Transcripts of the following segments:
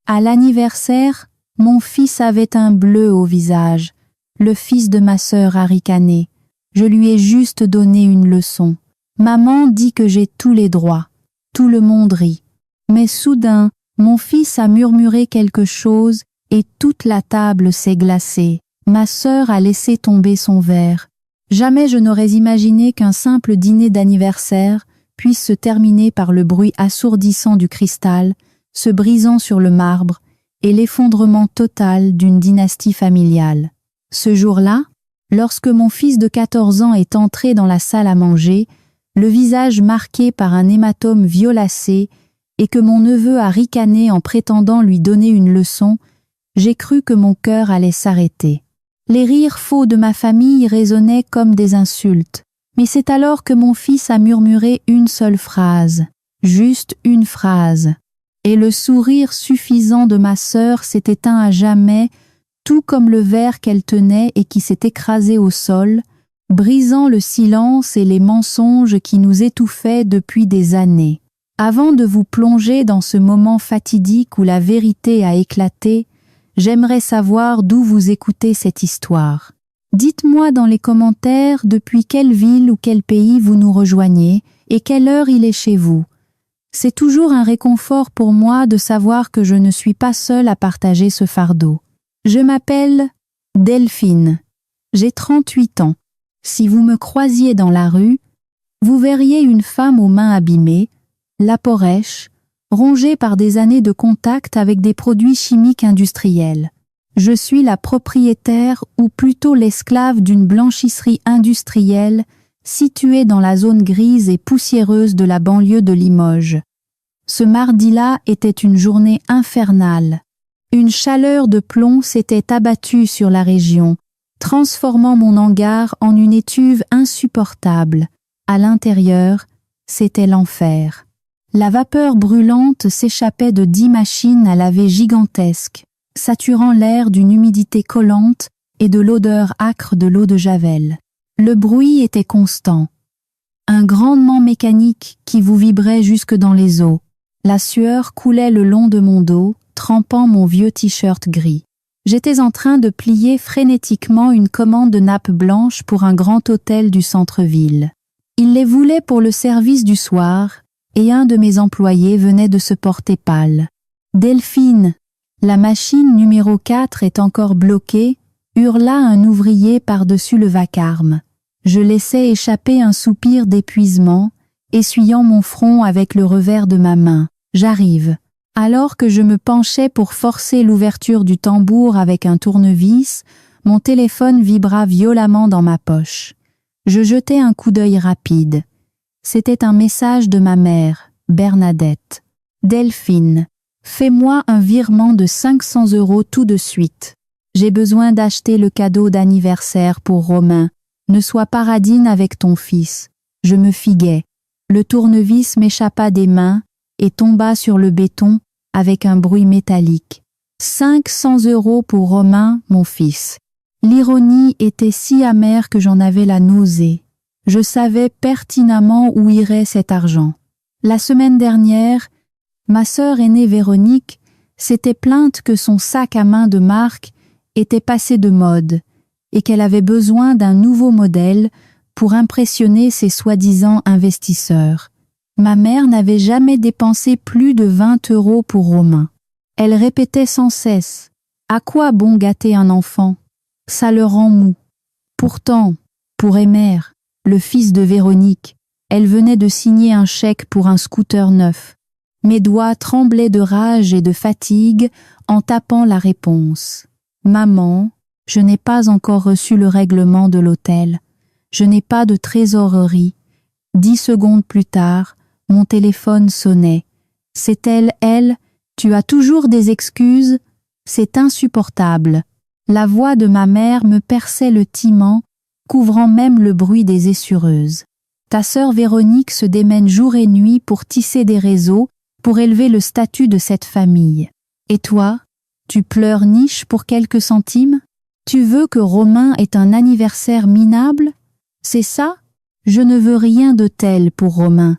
À l'anniversaire, mon fils avait un bleu au visage. Le fils de ma sœur a ricané. Je lui ai juste donné une leçon. Maman dit que j'ai tous les droits. Tout le monde rit. Mais soudain, mon fils a murmuré quelque chose et toute la table s'est glacée. Ma sœur a laissé tomber son verre. Jamais je n'aurais imaginé qu'un simple dîner d'anniversaire puisse se terminer par le bruit assourdissant du cristal, se brisant sur le marbre, et l'effondrement total d'une dynastie familiale. Ce jour-là, lorsque mon fils de 14 ans est entré dans la salle à manger, le visage marqué par un hématome violacé, et que mon neveu a ricané en prétendant lui donner une leçon, j'ai cru que mon cœur allait s'arrêter. Les rires faux de ma famille résonnaient comme des insultes, mais c'est alors que mon fils a murmuré une seule phrase, juste une phrase, et le sourire suffisant de ma sœur s'est éteint à jamais, tout comme le verre qu'elle tenait et qui s'est écrasé au sol, brisant le silence et les mensonges qui nous étouffaient depuis des années. Avant de vous plonger dans ce moment fatidique où la vérité a éclaté, j'aimerais savoir d'où vous écoutez cette histoire. Dites-moi dans les commentaires depuis quelle ville ou quel pays vous nous rejoignez et quelle heure il est chez vous. C'est toujours un réconfort pour moi de savoir que je ne suis pas seule à partager ce fardeau. Je m'appelle Delphine. J'ai 38 ans. Si vous me croisiez dans la rue, vous verriez une femme aux mains abîmées, la peau rêche, rongée par des années de contact avec des produits chimiques industriels. Je suis la propriétaire ou plutôt l'esclave d'une blanchisserie industrielle située dans la zone grise et poussiéreuse de la banlieue de Limoges. Ce mardi-là était une journée infernale. Une chaleur de plomb s'était abattue sur la région, transformant mon hangar en une étuve insupportable. À l'intérieur, c'était l'enfer. La vapeur brûlante s'échappait de 10 machines à laver gigantesques, saturant l'air d'une humidité collante et de l'odeur âcre de l'eau de Javel. Le bruit était constant. Un grondement mécanique qui vous vibrait jusque dans les os. La sueur coulait le long de mon dos, trempant mon vieux t-shirt gris. J'étais en train de plier frénétiquement une commande de nappes blanches pour un grand hôtel du centre-ville. Il les voulait pour le service du soir, et un de mes employés venait de se porter pâle. « Delphine, la machine numéro 4 est encore bloquée », hurla un ouvrier par-dessus le vacarme. Je laissai échapper un soupir d'épuisement, essuyant mon front avec le revers de ma main. « J'arrive ». Alors que je me penchais pour forcer l'ouverture du tambour avec un tournevis, mon téléphone vibra violemment dans ma poche. Je jetai un coup d'œil rapide. C'était un message de ma mère, Bernadette. « Delphine, fais-moi un virement de 500 € tout de suite. J'ai besoin d'acheter le cadeau d'anniversaire pour Romain. Ne sois pas radine avec ton fils. » Je me figuais. Le tournevis m'échappa des mains et tomba sur le béton avec un bruit métallique. 500 € pour Romain, mon fils. L'ironie était si amère que j'en avais la nausée. Je savais pertinemment où irait cet argent. La semaine dernière, ma sœur aînée Véronique s'était plainte que son sac à main de marque était passé de mode et qu'elle avait besoin d'un nouveau modèle pour impressionner ses soi-disant investisseurs. Ma mère n'avait jamais dépensé plus de 20 € pour Romain. Elle répétait sans cesse « À quoi bon gâter un enfant? Ça le rend mou. » Pourtant, pour Emer, le fils de Véronique, elle venait de signer un chèque pour un scooter neuf. Mes doigts tremblaient de rage et de fatigue en tapant la réponse. « Maman, je n'ai pas encore reçu le règlement de l'hôtel. Je n'ai pas de trésorerie. » 10 secondes plus tard, mon téléphone sonnait. « C'est elle, tu as toujours des excuses? C'est insupportable. » La voix de ma mère me perçait le timent, couvrant même le bruit des essureuses. « Ta sœur Véronique se démène jour et nuit pour tisser des réseaux, pour élever le statut de cette famille. Et toi, tu pleures niche pour quelques centimes? Tu veux que Romain ait un anniversaire minable? C'est ça? Je ne veux rien de tel pour Romain,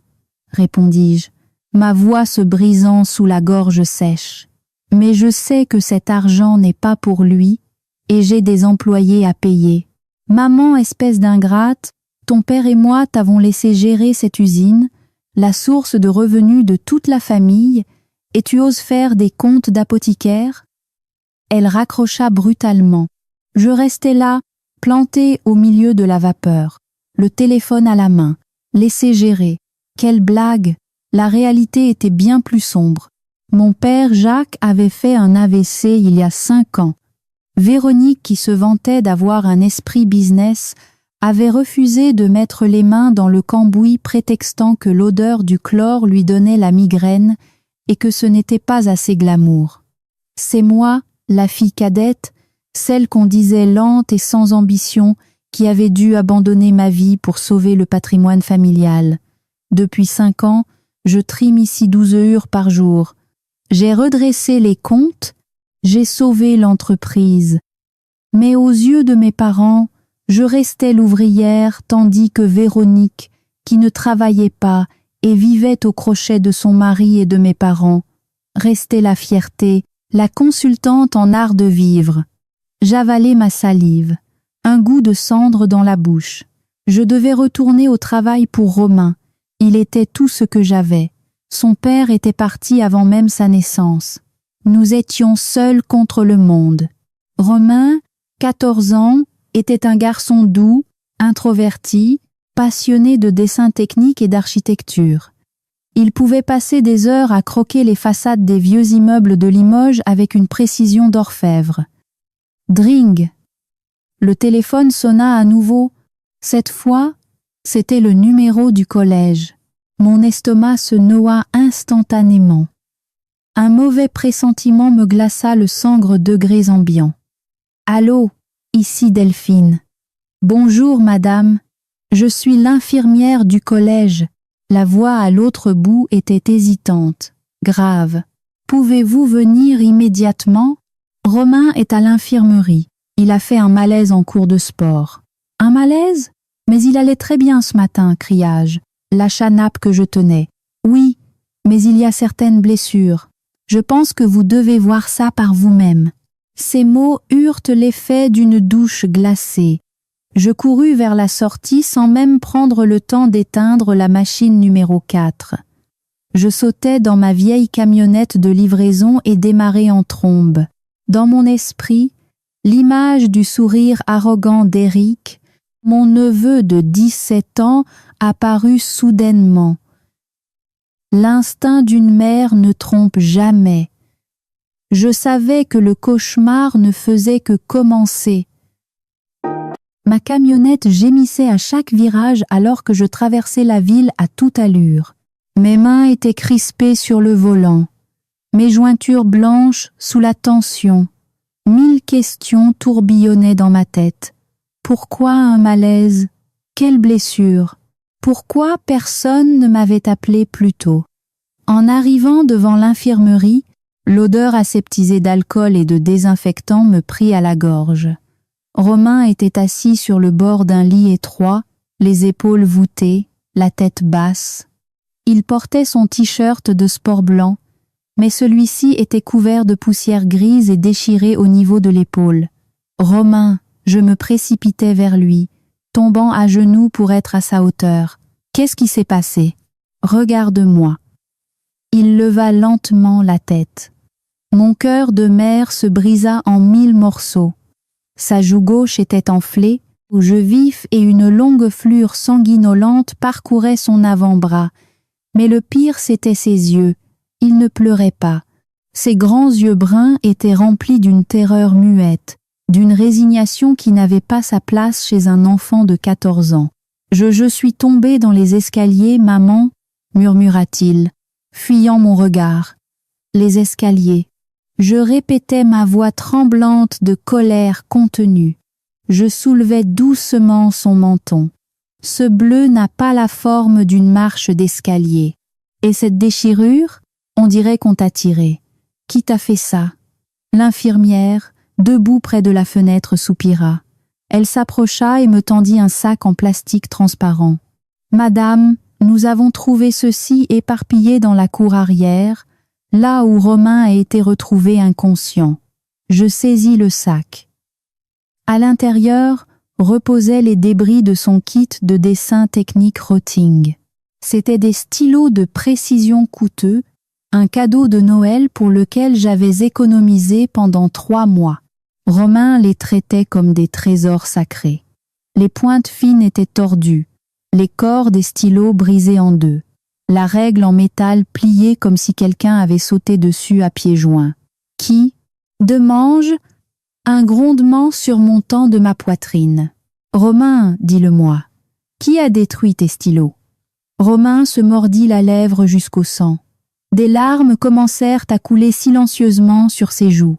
répondis-je, ma voix se brisant sous la gorge sèche. Mais je sais que cet argent n'est pas pour lui, et j'ai des employés à payer. Maman, espèce d'ingrate, ton père et moi t'avons laissé gérer cette usine, la source de revenus de toute la famille, et tu oses faire des comptes d'apothicaire? Elle raccrocha brutalement. Je restais là, planté au milieu de la vapeur, le téléphone à la main, laissé gérer. Quelle blague! La réalité était bien plus sombre. Mon père Jacques avait fait un AVC il y a 5 ans. Véronique, qui se vantait d'avoir un esprit business, avait refusé de mettre les mains dans le cambouis prétextant que l'odeur du chlore lui donnait la migraine et que ce n'était pas assez glamour. C'est moi, la fille cadette, celle qu'on disait lente et sans ambition, qui avait dû abandonner ma vie pour sauver le patrimoine familial. Depuis 5 ans, je trime ici 12 heures par jour. J'ai redressé les comptes, j'ai sauvé l'entreprise. Mais aux yeux de mes parents, je restais l'ouvrière tandis que Véronique, qui ne travaillait pas et vivait au crochet de son mari et de mes parents, restait la fierté, la consultante en art de vivre. J'avalais ma salive, un goût de cendre dans la bouche. Je devais retourner au travail pour Romain. Il était tout ce que j'avais. Son père était parti avant même sa naissance. Nous étions seuls contre le monde. Romain, 14 ans, était un garçon doux, introverti, passionné de dessin technique et d'architecture. Il pouvait passer des heures à croquer les façades des vieux immeubles de Limoges avec une précision d'orfèvre. Dring! Le téléphone sonna à nouveau. Cette fois, c'était le numéro du collège. Mon estomac se noua instantanément. Un mauvais pressentiment me glaça le sangre degrés ambiants. « Allô, ici Delphine. »« Bonjour, madame. Je suis l'infirmière du collège. » La voix à l'autre bout était hésitante, grave. « Pouvez-vous venir immédiatement ? Romain est à l'infirmerie. Il a fait un malaise en cours de sport. »« Un malaise ? Mais il allait très bien ce matin, » criai-je, la chanape que je tenais. « Oui, mais il y a certaines blessures. Je pense que vous devez voir ça par vous-même. » Ces mots eurent l'effet d'une douche glacée. Je courus vers la sortie sans même prendre le temps d'éteindre la machine numéro 4. Je sautai dans ma vieille camionnette de livraison et démarrai en trombe. Dans mon esprit, l'image du sourire arrogant d'Éric, mon neveu de 17 ans, apparut soudainement. L'instinct d'une mère ne trompe jamais. Je savais que le cauchemar ne faisait que commencer. Ma camionnette gémissait à chaque virage alors que je traversais la ville à toute allure. Mes mains étaient crispées sur le volant, mes jointures blanches sous la tension. 1000 questions tourbillonnaient dans ma tête. Pourquoi un malaise? Quelle blessure? Pourquoi personne ne m'avait appelé plus tôt? En arrivant devant l'infirmerie, l'odeur aseptisée d'alcool et de désinfectant me prit à la gorge. Romain était assis sur le bord d'un lit étroit, les épaules voûtées, la tête basse. Il portait son t-shirt de sport blanc, mais celui-ci était couvert de poussière grise et déchiré au niveau de l'épaule. « Romain !» Je me précipitai vers lui, tombant à genoux pour être à sa hauteur. « Qu'est-ce qui s'est passé? Regarde-moi. » Il leva lentement la tête. Mon cœur de mère se brisa en 1000 morceaux. Sa joue gauche était enflée, aux yeux vifs et une longue flure sanguinolente parcourait son avant-bras. Mais le pire, c'était ses yeux. Il ne pleurait pas. Ses grands yeux bruns étaient remplis d'une terreur muette, d'une résignation qui n'avait pas sa place chez un enfant de 14 ans. « Je suis tombé dans les escaliers, maman, » murmura-t-il, fuyant mon regard. Les escaliers. Je répétais ma voix tremblante de colère contenue. Je soulevais doucement son menton. Ce bleu n'a pas la forme d'une marche d'escalier. Et cette déchirure, on dirait qu'on t'a tiré. Qui t'a fait ça? L'infirmière, debout près de la fenêtre, soupira. Elle s'approcha et me tendit un sac en plastique transparent. « Madame, nous avons trouvé ceci éparpillé dans la cour arrière. là où Romain a été retrouvé inconscient. Je saisis le sac. À l'intérieur reposaient les débris de son kit de dessin technique Rotting. C'étaient des stylos de précision coûteux, un cadeau de Noël pour lequel j'avais économisé pendant 3 mois. Romain les traitait comme des trésors sacrés. Les pointes fines étaient tordues, les corps des stylos brisés en deux, la règle en métal pliée comme si quelqu'un avait sauté dessus à pieds joints. Qui demande un grondement surmontant de ma poitrine. Romain, dis-le-moi, qui a détruit tes stylos? Romain se mordit la lèvre jusqu'au sang. Des larmes commencèrent à couler silencieusement sur ses joues.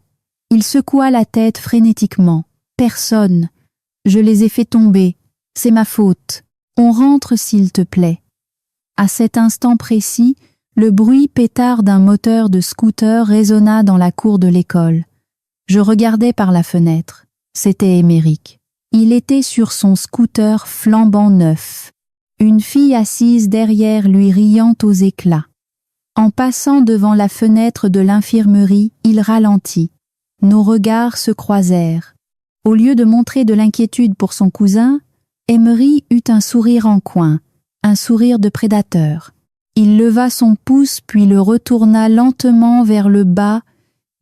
Il secoua la tête frénétiquement. Personne. Je les ai fait tomber. C'est ma faute. On rentre s'il te plaît. À cet instant précis, le bruit pétard d'un moteur de scooter résonna dans la cour de l'école. Je regardais par la fenêtre. C'était Émeric. Il était sur son scooter flambant neuf. Une fille assise derrière lui riant aux éclats. En passant devant la fenêtre de l'infirmerie, il ralentit. Nos regards se croisèrent. Au lieu de montrer de l'inquiétude pour son cousin, Emery eut un sourire en coin, un sourire de prédateur. Il leva son pouce puis le retourna lentement vers le bas,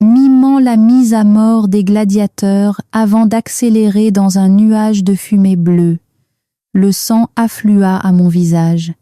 mimant la mise à mort des gladiateurs avant d'accélérer dans un nuage de fumée bleue. Le sang afflua à mon visage.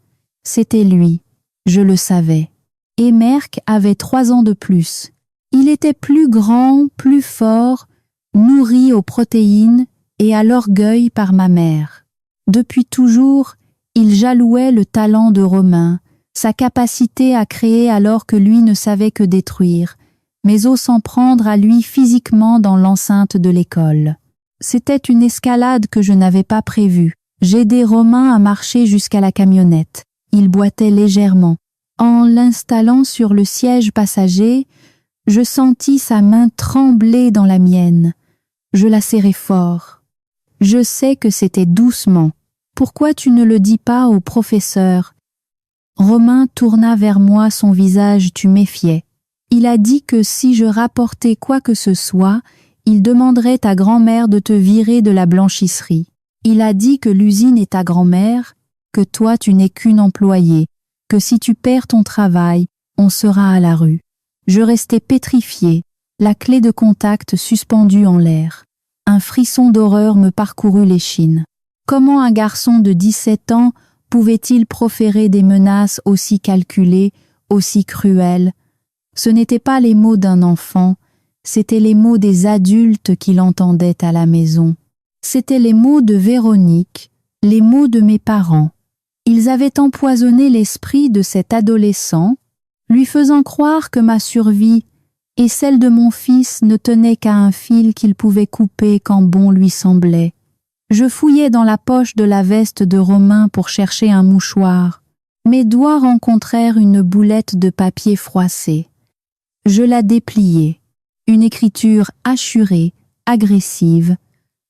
C'était lui, je le savais. Emerck avait 3 ans de plus. Il était plus grand, plus fort, nourri aux protéines et à l'orgueil par ma mère. Depuis toujours, il jalouait le talent de Romain, sa capacité à créer alors que lui ne savait que détruire, mais ose s'en prendre à lui physiquement dans l'enceinte de l'école. C'était une escalade que je n'avais pas prévue. J'aidai Romain à marcher jusqu'à la camionnette. Il boitait légèrement. En l'installant sur le siège passager, je sentis sa main trembler dans la mienne. Je la serrai fort. Je sais que c'était doucement. Pourquoi tu ne le dis pas au professeur? Romain tourna vers moi son visage tuméfié. Il a dit que si je rapportais quoi que ce soit, il demanderait à grand-mère de te virer de la blanchisserie. Il a dit que l'usine est ta grand-mère, que toi tu n'es qu'une employée, que si tu perds ton travail, on sera à la rue. Je restais pétrifiée, la clé de contact suspendue en l'air. Un frisson d'horreur me parcourut l'échine. Comment un garçon de 17 ans pouvait-il proférer des menaces aussi calculées, aussi cruelles? Ce n'étaient pas les mots d'un enfant, c'étaient les mots des adultes qu'il entendait à la maison. C'étaient les mots de Véronique, les mots de mes parents. Ils avaient empoisonné l'esprit de cet adolescent, lui faisant croire que ma survie et celle de mon fils ne tenaient qu'à un fil qu'il pouvait couper quand bon lui semblait. Je fouillais dans la poche de la veste de Romain pour chercher un mouchoir. Mes doigts rencontrèrent une boulette de papier froissé. Je la dépliai. Une écriture hachurée, agressive.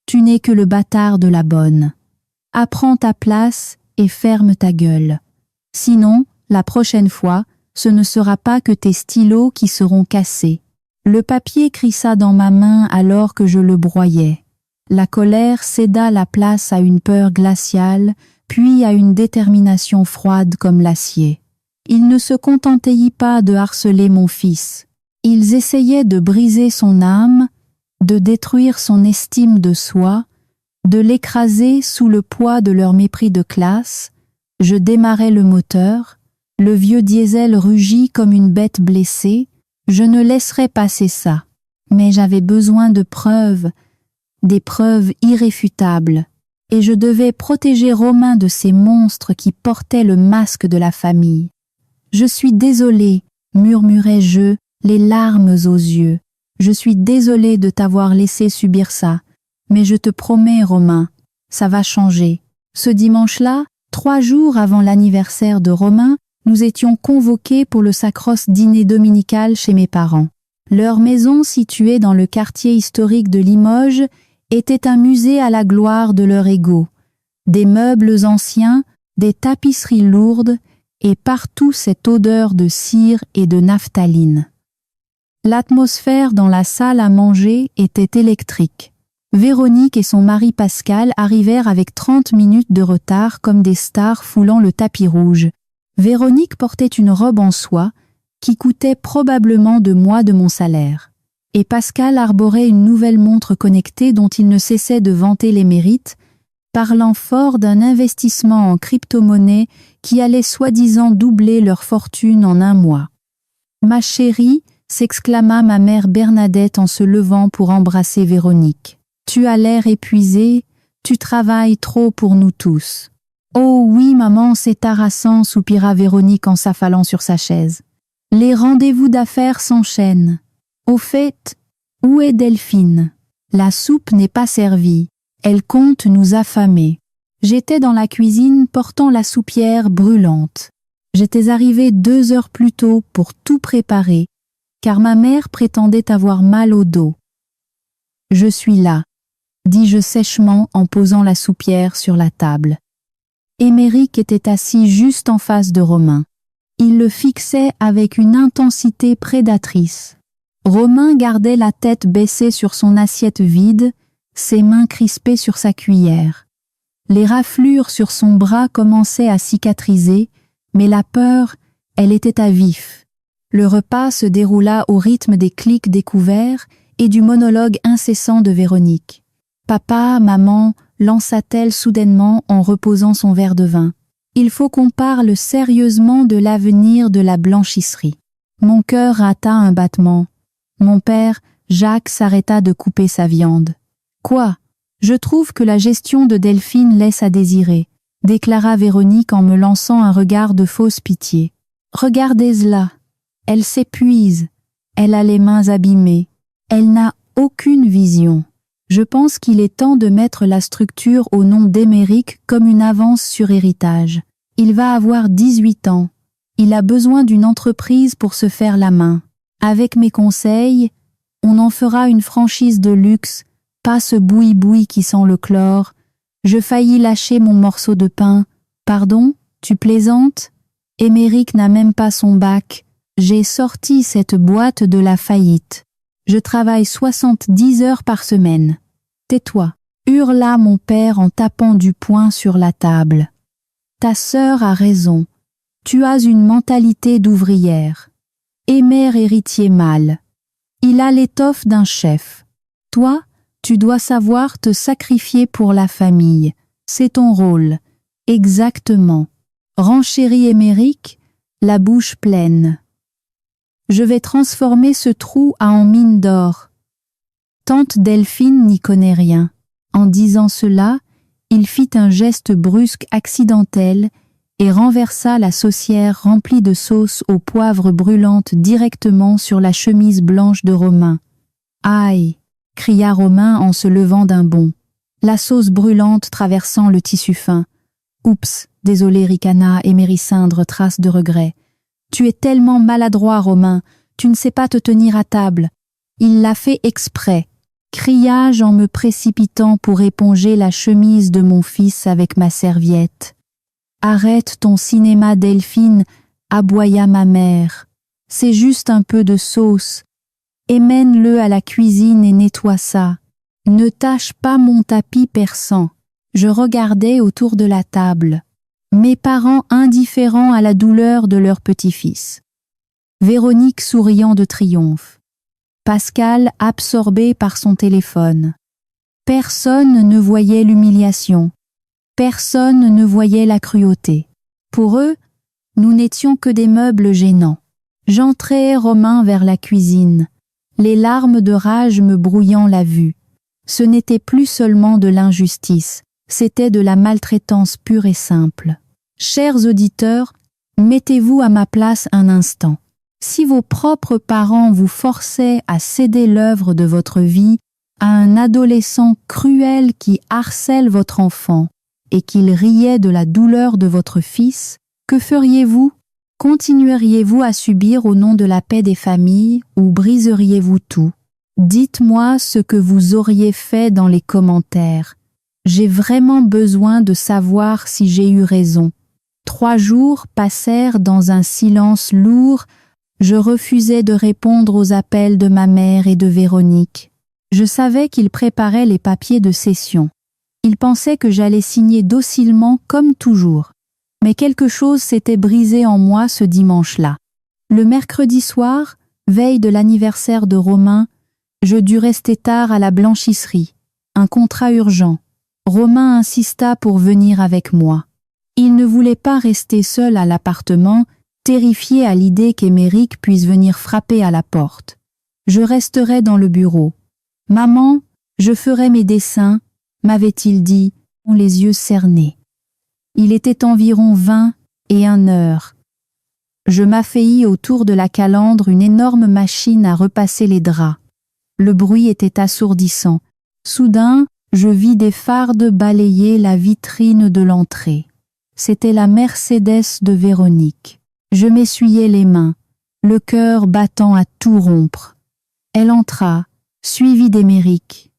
Tu n'es que le bâtard de la bonne. Apprends ta place et ferme ta gueule. Sinon, la prochaine fois, ce ne sera pas que tes stylos qui seront cassés. Le papier crissa dans ma main alors que je le broyais. La colère céda la place à une peur glaciale, puis à une détermination froide comme l'acier. Ils ne se contentaient pas de harceler mon fils. Ils essayaient de briser son âme, de détruire son estime de soi, de l'écraser sous le poids de leur mépris de classe. Je démarrai le moteur, le vieux diesel rugit comme une bête blessée. Je ne laisserai passer ça. Mais j'avais besoin de preuves, des preuves irréfutables, et je devais protéger Romain de ces monstres qui portaient le masque de la famille. Je suis désolée, murmurai-je, les larmes aux yeux. Je suis désolée de t'avoir laissé subir ça, mais je te promets, Romain, ça va changer. Ce dimanche-là, 3 jours avant l'anniversaire de Romain, nous étions convoqués pour le sacros dîner dominical chez mes parents. Leur maison, située dans le quartier historique de Limoges, était un musée à la gloire de leur ego. Des meubles anciens, des tapisseries lourdes, et partout cette odeur de cire et de naphtaline. L'atmosphère dans la salle à manger était électrique. Véronique et son mari Pascal arrivèrent avec 30 minutes de retard comme des stars foulant le tapis rouge. Véronique portait une robe en soie qui coûtait probablement 2 mois de mon salaire. Et Pascal arborait une nouvelle montre connectée dont il ne cessait de vanter les mérites, parlant fort d'un investissement en crypto-monnaie qui allait soi-disant doubler leur fortune en 1 mois. « Ma chérie », s'exclama ma mère Bernadette en se levant pour embrasser Véronique. « Tu as l'air épuisée, tu travailles trop pour nous tous. »« Oh oui, maman, c'est harassant », soupira Véronique en s'affalant sur sa chaise. « Les rendez-vous d'affaires s'enchaînent. Au fait, où est Delphine? La soupe n'est pas servie. Elle compte nous affamer. » J'étais dans la cuisine portant la soupière brûlante. J'étais arrivée 2 heures plus tôt pour tout préparer, car ma mère prétendait avoir mal au dos. « Je suis là », dis-je sèchement en posant la soupière sur la table. Émeric était assis juste en face de Romain. Il le fixait avec une intensité prédatrice. Romain gardait la tête baissée sur son assiette vide, ses mains crispées sur sa cuillère. Les raflures sur son bras commençaient à cicatriser, mais la peur, elle était à vif. Le repas se déroula au rythme des clics des couverts et du monologue incessant de Véronique. « Papa, maman », lança-t-elle soudainement en reposant son verre de vin. « Il faut qu'on parle sérieusement de l'avenir de la blanchisserie. » Mon cœur rata un battement. Mon père, Jacques, s'arrêta de couper sa viande. « Quoi ? Je trouve que la gestion de Delphine laisse à désirer », déclara Véronique en me lançant un regard de fausse pitié. « Regardez-la. Elle s'épuise. Elle a les mains abîmées. Elle n'a aucune vision. Je pense qu'il est temps de mettre la structure au nom d'Émeric comme une avance sur héritage. Il va avoir 18 ans. Il a besoin d'une entreprise pour se faire la main. Avec mes conseils, on en fera une franchise de luxe, pas ce boui-boui qui sent le chlore. Je faillis lâcher mon morceau de pain. Pardon, tu plaisantes? Émeric n'a même pas son bac. J'ai sorti cette boîte de la faillite. Je travaille 70 heures par semaine. Tais-toi, hurla mon père en tapant du poing sur la table. Ta sœur a raison. Tu as une mentalité d'ouvrière. Émer héritier mâle. Il a l'étoffe d'un chef. Toi, tu dois savoir te sacrifier pour la famille. C'est ton rôle. Exactement. Renchérit Émeric, la bouche pleine. Je vais transformer ce trou en mine d'or. Tante Delphine n'y connaît rien. En disant cela, il fit un geste brusque accidentel et renversa la saucière remplie de sauce au poivre brûlante directement sur la chemise blanche de Romain. « Aïe !» cria Romain en se levant d'un bond, la sauce brûlante traversant le tissu fin. « Oups, désolé ricana Éméricindre, trace de regret. Tu es tellement maladroit, Romain, tu ne sais pas te tenir à table. Il l'a fait exprès. » criai-je en me précipitant pour éponger la chemise de mon fils avec ma serviette. « Arrête ton cinéma, Delphine, » aboya ma mère. « C'est juste un peu de sauce. Et mène-le à la cuisine et nettoie ça. Ne tâche pas mon tapis perçant. » Je regardais autour de la table. Mes parents indifférents à la douleur de leur petit-fils. Véronique souriant de triomphe. Pascal absorbé par son téléphone. Personne ne voyait l'humiliation. Personne ne voyait la cruauté. Pour eux, nous n'étions que des meubles gênants. J'entrais Romain vers la cuisine, les larmes de rage me brouillant la vue. Ce n'était plus seulement de l'injustice, c'était de la maltraitance pure et simple. Chers auditeurs, mettez-vous à ma place un instant. Si vos propres parents vous forçaient à céder l'œuvre de votre vie à un adolescent cruel qui harcèle votre enfant et qu'il riait de la douleur de votre fils, que feriez-vous? Continueriez-vous à subir au nom de la paix des familles ou briseriez-vous tout? Dites-moi ce que vous auriez fait dans les commentaires. J'ai vraiment besoin de savoir si j'ai eu raison. 3 jours passèrent dans un silence lourd. Je refusais de répondre aux appels de ma mère et de Véronique. Je savais qu'ils préparaient les papiers de cession. Ils pensaient que j'allais signer docilement comme toujours. Mais quelque chose s'était brisé en moi ce dimanche-là. Le mercredi soir, veille de l'anniversaire de Romain, je dus rester tard à la blanchisserie. Un contrat urgent. Romain insista pour venir avec moi. Il ne voulait pas rester seul à l'appartement, terrifié à l'idée qu'Émeric puisse venir frapper à la porte. Je resterai dans le bureau. « Maman, je ferai mes dessins », m'avait-il dit, les yeux cernés. Il était environ 21 heures. Je m'affeis autour de la calandre une énorme machine à repasser les draps. Le bruit était assourdissant. Soudain, je vis des fardes balayer la vitrine de l'entrée. C'était la Mercedes de Véronique. Je m'essuyai les mains, le cœur battant à tout rompre. Elle entra, suivie d'Émeric.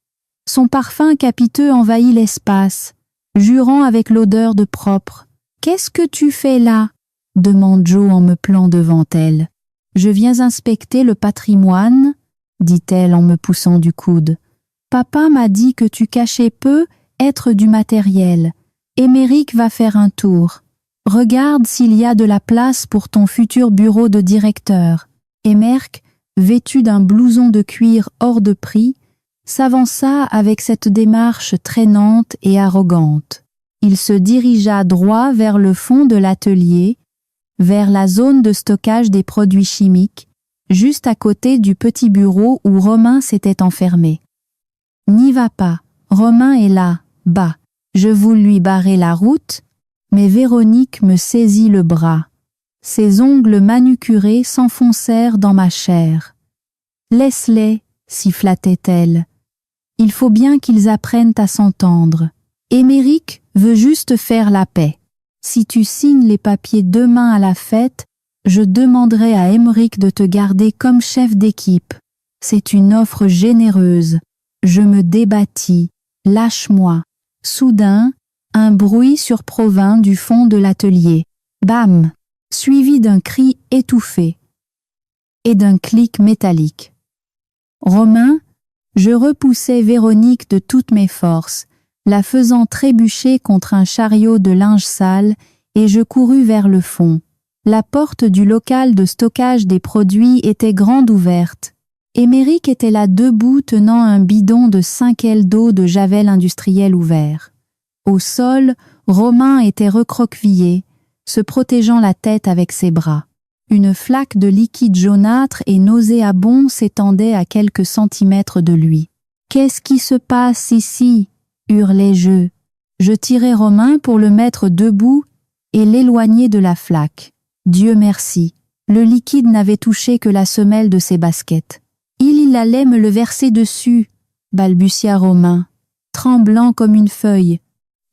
Son parfum capiteux envahit l'espace, jurant avec l'odeur de propre. « Qu'est-ce que tu fais là ?» demande Joe en me plant devant elle. « Je viens inspecter le patrimoine, » dit-elle en me poussant du coude. « Papa m'a dit que tu cachais peu être du matériel. Émeric va faire un tour. Regarde s'il y a de la place pour ton futur bureau de directeur. » Émerc, vêtu d'un blouson de cuir hors de prix, s'avança avec cette démarche traînante et arrogante. Il se dirigea droit vers le fond de l'atelier, vers la zone de stockage des produits chimiques, juste à côté du petit bureau où Romain s'était enfermé. « N'y va pas, Romain est là, bas. » Je voulus lui barrer la route, mais Véronique me saisit le bras. Ses ongles manucurés s'enfoncèrent dans ma chair. « Laisse-les, siffla-t-elle. Il faut bien qu'ils apprennent à s'entendre. Émeric veut juste faire la paix. Si tu signes les papiers demain à la fête, je demanderai à Émeric de te garder comme chef d'équipe. C'est une offre généreuse. » Je me débattis. « Lâche-moi. » Soudain, un bruit surprovint du fond de l'atelier. Bam! Suivi d'un cri étouffé et d'un clic métallique. Romain, je repoussai Véronique de toutes mes forces, la faisant trébucher contre un chariot de linge sale, et je courus vers le fond. La porte du local de stockage des produits était grande ouverte. Émeric était là debout tenant un bidon de 5 L d'eau de javel industriel ouvert. Au sol, Romain était recroquevillé, se protégeant la tête avec ses bras. Une flaque de liquide jaunâtre et nauséabond s'étendait à quelques centimètres de lui. « Qu'est-ce qui se passe ici ?» hurlai-je. Je tirai Romain pour le mettre debout et l'éloigner de la flaque. Dieu merci, le liquide n'avait touché que la semelle de ses baskets. « Il allait me le verser dessus » balbutia Romain, tremblant comme une feuille.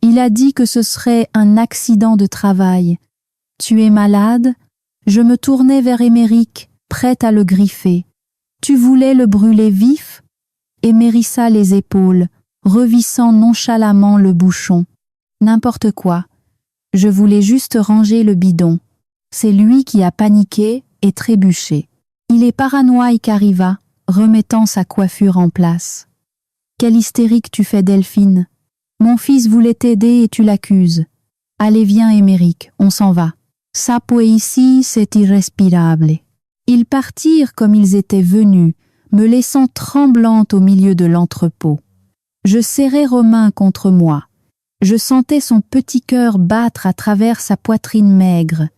« Il a dit que ce serait un accident de travail. Tu es malade ?» Je me tournai vers Émeric, prête à le griffer. « Tu voulais le brûler vif ?» et m'hérissa les épaules, revissant nonchalamment le bouchon. « N'importe quoi. Je voulais juste ranger le bidon. C'est lui qui a paniqué et trébuché. Il est paranoïaque, arriva, remettant sa coiffure en place. « Quelle hystérique tu fais, Delphine. Mon fils voulait t'aider et tu l'accuses. Allez, viens, Émeric, on s'en va. Ça pour ici, c'est irrespirable. » Ils partirent comme ils étaient venus, me laissant tremblante au milieu de l'entrepôt. Je serrai Romain contre moi. Je sentais son petit cœur battre à travers sa poitrine maigre.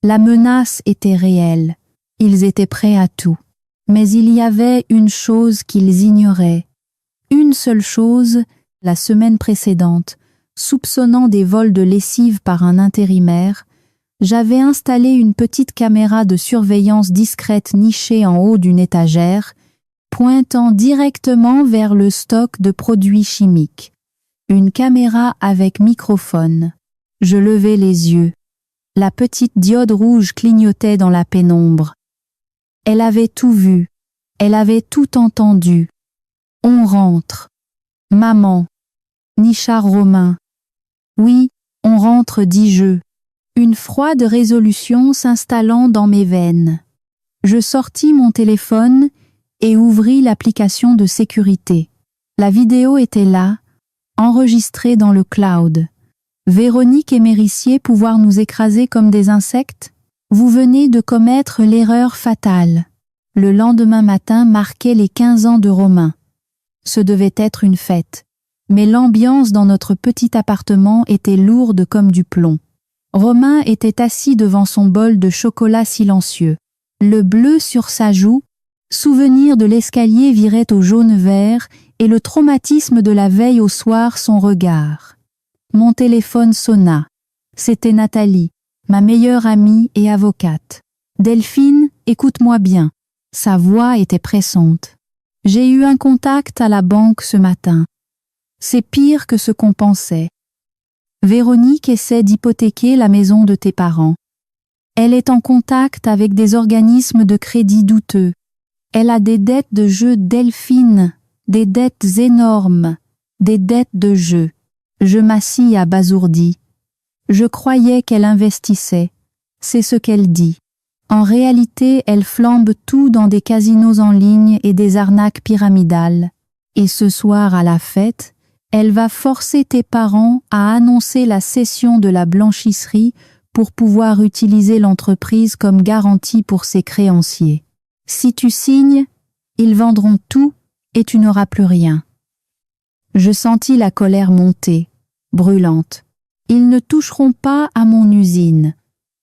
La menace était réelle. Ils étaient prêts à tout. Mais il y avait une chose qu'ils ignoraient. Une seule chose, la semaine précédente, soupçonnant des vols de lessive par un intérimaire, j'avais installé une petite caméra de surveillance discrète nichée en haut d'une étagère, pointant directement vers le stock de produits chimiques. Une caméra avec microphone. Je levai les yeux. La petite diode rouge clignotait dans la pénombre. Elle avait tout vu. Elle avait tout entendu. On rentre. Maman. Nichard Romain. Oui, on rentre, dis-je. Une froide résolution s'installant dans mes veines. Je sortis mon téléphone et ouvris l'application de sécurité. La vidéo était là, enregistrée dans le cloud. Véronique et Mérissier pouvoir nous écraser comme des insectes? Vous venez de commettre l'erreur fatale. Le lendemain matin marquait les 15 ans de Romain. Ce devait être une fête, mais l'ambiance dans notre petit appartement était lourde comme du plomb. Romain était assis devant son bol de chocolat silencieux. Le bleu sur sa joue, souvenir de l'escalier virait au jaune vert et le traumatisme de la veille au soir son regard. Mon téléphone sonna. C'était Nathalie, ma meilleure amie et avocate. « Delphine, écoute-moi bien. » Sa voix était pressante. « J'ai eu un contact à la banque ce matin. C'est pire que ce qu'on pensait. Véronique essaie d'hypothéquer la maison de tes parents. Elle est en contact avec des organismes de crédit douteux. Elle a des dettes de jeu Delphine, des dettes énormes, des dettes de jeu. » Je m'assis abasourdi. Je croyais qu'elle investissait. C'est ce qu'elle dit. En réalité, elle flambe tout dans des casinos en ligne et des arnaques pyramidales. Et ce soir à la fête, elle va forcer tes parents à annoncer la cession de la blanchisserie pour pouvoir utiliser l'entreprise comme garantie pour ses créanciers. Si tu signes, ils vendront tout et tu n'auras plus rien. Je sentis la colère monter, brûlante. Ils ne toucheront pas à mon usine.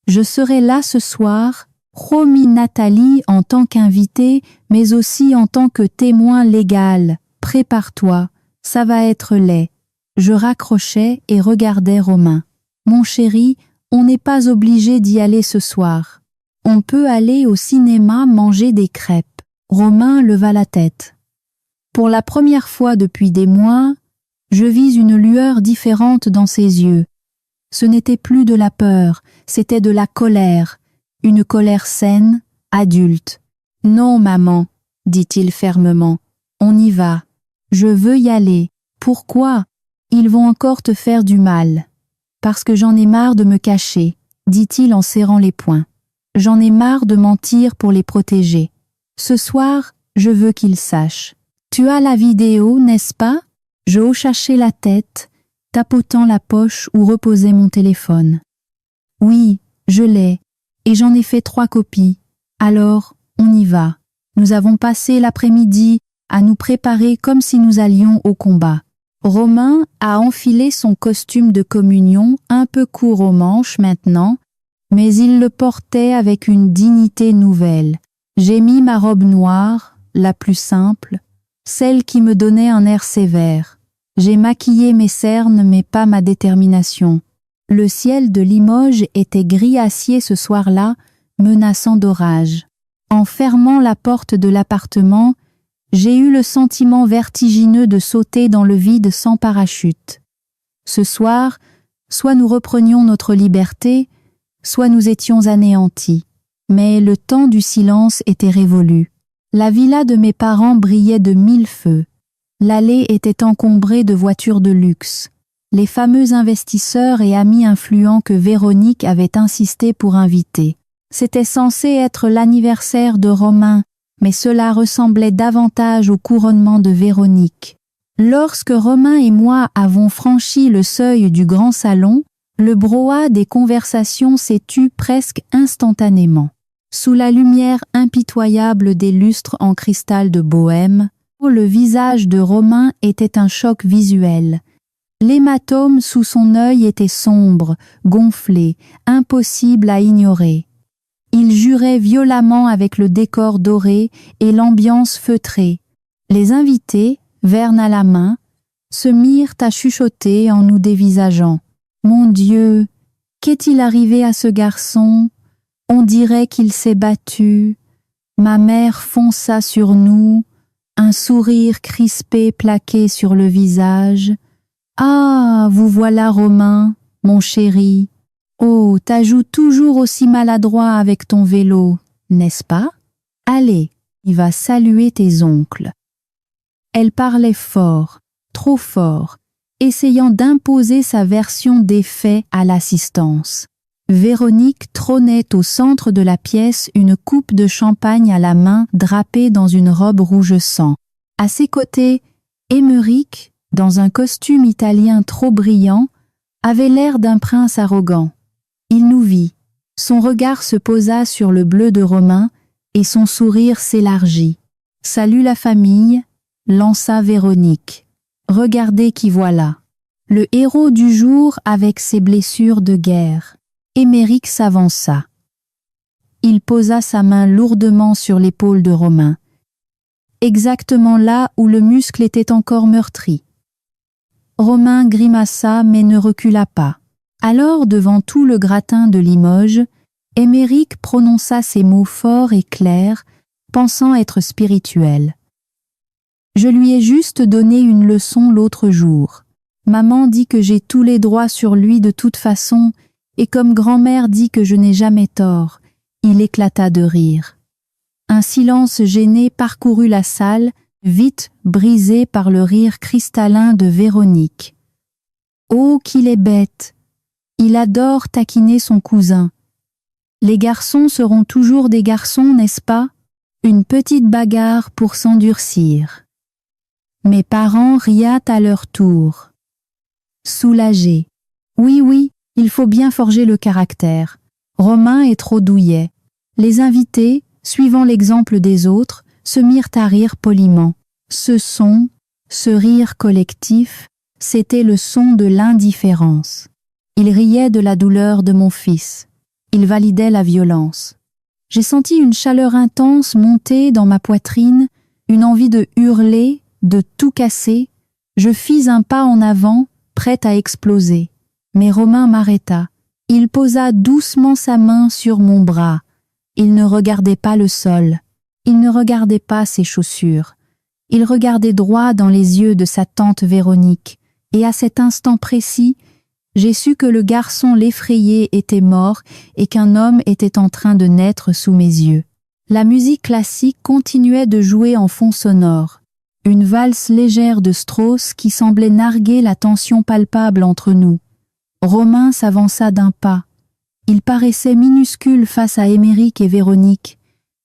Je serai là ce soir, promis Nathalie en tant qu'invitée, mais aussi en tant que témoin légal. Prépare-toi, ça va être laid. Je raccrochais et regardais Romain. Mon chéri, on n'est pas obligé d'y aller ce soir. On peut aller au cinéma manger des crêpes. Romain leva la tête. Pour la première fois depuis des mois, je vis une lueur différente dans ses yeux. Ce n'était plus de la peur, c'était de la colère, une colère saine, adulte. « Non, maman, » dit-il fermement, « on y va. Je veux y aller. Pourquoi? Ils vont encore te faire du mal. » « Parce que j'en ai marre de me cacher, » dit-il en serrant les poings. « J'en ai marre de mentir pour les protéger. Ce soir, je veux qu'ils sachent. Tu as la vidéo, n'est-ce pas? » Je hochai la tête, tapotant la poche où reposait mon téléphone. « Oui, je l'ai, et j'en ai fait 3 copies. Alors, on y va. Nous avons passé l'après-midi à nous préparer comme si nous allions au combat. » Romain a enfilé son costume de communion un peu court aux manches maintenant, mais il le portait avec une dignité nouvelle. J'ai mis ma robe noire, la plus simple, celle qui me donnait un air sévère. J'ai maquillé mes cernes mais pas ma détermination. Le ciel de Limoges était gris acier ce soir-là, menaçant d'orage. En fermant la porte de l'appartement, j'ai eu le sentiment vertigineux de sauter dans le vide sans parachute. Ce soir, soit nous reprenions notre liberté, soit nous étions anéantis. Mais le temps du silence était révolu. La villa de mes parents brillait de 1000 feux. L'allée était encombrée de voitures de luxe. Les fameux investisseurs et amis influents que Véronique avait insisté pour inviter. C'était censé être l'anniversaire de Romain, mais cela ressemblait davantage au couronnement de Véronique. Lorsque Romain et moi avons franchi le seuil du grand salon, le brouhaha des conversations s'est tu presque instantanément. Sous la lumière impitoyable des lustres en cristal de Bohême, le visage de Romain était un choc visuel. L'hématome sous son œil était sombre, gonflé, impossible à ignorer. Il jurait violemment avec le décor doré et l'ambiance feutrée. Les invités, vernes à la main, se mirent à chuchoter en nous dévisageant. « Mon Dieu, qu'est-il arrivé à ce garçon? On dirait qu'il s'est battu. Ma mère fonça sur nous, un sourire crispé plaqué sur le visage. Ah, vous voilà Romain, mon chéri. Oh, ta joue toujours aussi maladroit avec ton vélo, n'est-ce pas? Allez, il va saluer tes oncles. » Elle parlait fort, trop fort, essayant d'imposer sa version des faits à l'assistance. Véronique trônait au centre de la pièce, une coupe de champagne à la main, drapée dans une robe rouge sang. À ses côtés, Émeric, dans un costume italien trop brillant, avait l'air d'un prince arrogant. Il nous vit. Son regard se posa sur le bleu de Romain et son sourire s'élargit. « Salut la famille », lança Véronique. « Regardez qui voilà. Le héros du jour avec ses blessures de guerre. » Émeric s'avança. Il posa sa main lourdement sur l'épaule de Romain, exactement là où le muscle était encore meurtri. Romain grimaça mais ne recula pas. Alors, devant tout le gratin de Limoges, Émeric prononça ces mots forts et clairs, pensant être spirituels. « Je lui ai juste donné une leçon l'autre jour. Maman dit que j'ai tous les droits sur lui de toute façon, et comme grand-mère dit que je n'ai jamais tort. » Il éclata de rire. Un silence gêné parcourut la salle, vite brisé par le rire cristallin de Véronique. « Oh, qu'il est bête! Il adore taquiner son cousin. Les garçons seront toujours des garçons, n'est-ce pas? Une petite bagarre pour s'endurcir. » Mes parents riaient à leur tour. Soulagés. Oui, oui, il faut bien forger le caractère. Romain est trop douillet. Les invités, suivant l'exemple des autres, se mirent à rire poliment. Ce son, ce rire collectif, c'était le son de l'indifférence. Ils riaient de la douleur de mon fils. Ils validaient la violence. J'ai senti une chaleur intense monter dans ma poitrine, une envie de hurler, de tout casser. Je fis un pas en avant, prête à exploser. Mais Romain m'arrêta. Il posa doucement sa main sur mon bras. Il ne regardait pas le sol. Il ne regardait pas ses chaussures. Il regardait droit dans les yeux de sa tante Véronique. Et à cet instant précis, j'ai su que le garçon l'effrayé était mort et qu'un homme était en train de naître sous mes yeux. La musique classique continuait de jouer en fond sonore. Une valse légère de Strauss qui semblait narguer la tension palpable entre nous. Romain s'avança d'un pas. Il paraissait minuscule face à Émeric et Véronique,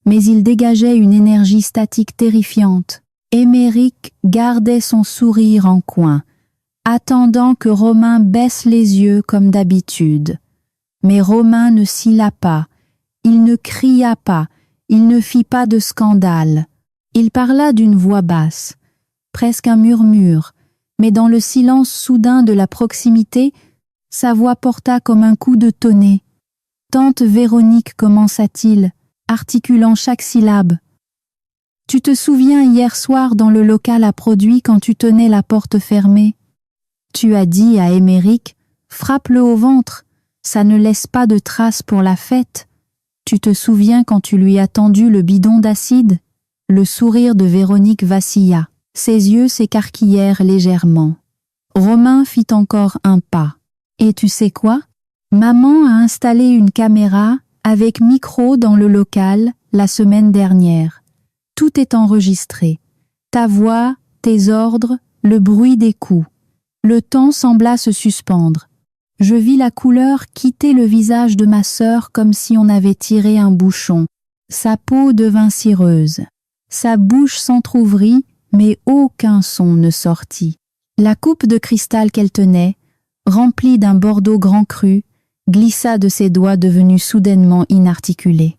mais il dégageait une énergie statique terrifiante. Émeric gardait son sourire en coin, attendant que Romain baisse les yeux comme d'habitude. Mais Romain ne scilla pas, il ne cria pas, il ne fit pas de scandale. Il parla d'une voix basse, presque un murmure, mais dans le silence soudain de la proximité, sa voix porta comme un coup de tonnet. « Tante Véronique, commença-t-il, articulant chaque syllabe. Tu te souviens hier soir dans le local à produits quand tu tenais la porte fermée? Tu as dit à Émeric, frappe-le au ventre, ça ne laisse pas de traces pour la fête. Tu te souviens quand tu lui as tendu le bidon d'acide? » Le sourire de Véronique vacilla. Ses yeux s'écarquillèrent légèrement. Romain fit encore un pas. Et tu sais quoi? Maman a installé une caméra avec micro dans le local la semaine dernière. Tout est enregistré. Ta voix, tes ordres, le bruit des coups. Le temps sembla se suspendre. Je vis la couleur quitter le visage de ma sœur comme si on avait tiré un bouchon. Sa peau devint cireuse. Sa bouche s'entr'ouvrit, mais aucun son ne sortit. La coupe de cristal qu'elle tenait, remplie d'un bordeaux grand cru, glissa de ses doigts devenus soudainement inarticulés.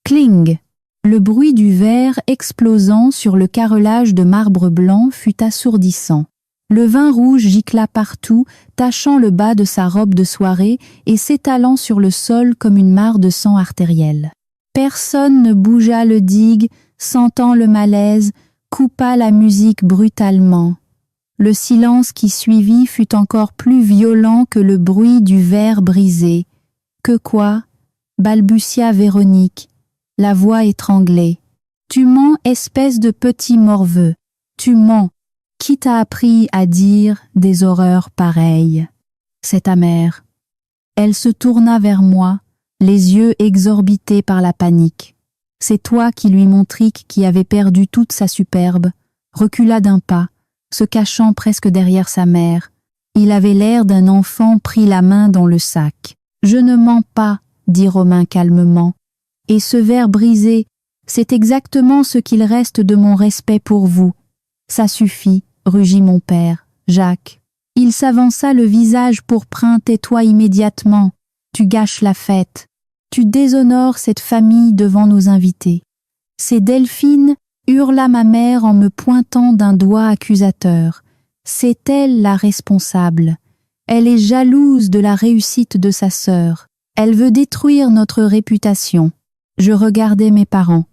Cling! Le bruit du verre explosant sur le carrelage de marbre blanc fut assourdissant. Le vin rouge gicla partout, tachant le bas de sa robe de soirée et s'étalant sur le sol comme une mare de sang artériel. Personne ne bougea le digue, sentant le malaise, coupa la musique brutalement. Le silence qui suivit fut encore plus violent que le bruit du verre brisé. « Que quoi ?» balbutia Véronique, la voix étranglée. « Tu mens, espèce de petit morveux. Tu mens. Qui t'a appris à dire des horreurs pareilles? » C'est ta mère. Elle se tourna vers moi, les yeux exorbités par la panique. C'est toi qui lui montriques qui avait perdu toute sa superbe, recula d'un pas, se cachant presque derrière sa mère. Il avait l'air d'un enfant pris la main dans le sac. Je ne mens pas, dit Romain calmement. Et ce verre brisé, c'est exactement ce qu'il reste de mon respect pour vous. Ça suffit, rugit mon père, Jacques. Il s'avança le visage pourprin. Tais-toi immédiatement. Tu gâches la fête. Tu déshonores cette famille devant nos invités. C'est Delphine, hurla ma mère en me pointant d'un doigt accusateur. C'est elle la responsable. Elle est jalouse de la réussite de sa sœur. Elle veut détruire notre réputation. Je regardais mes parents.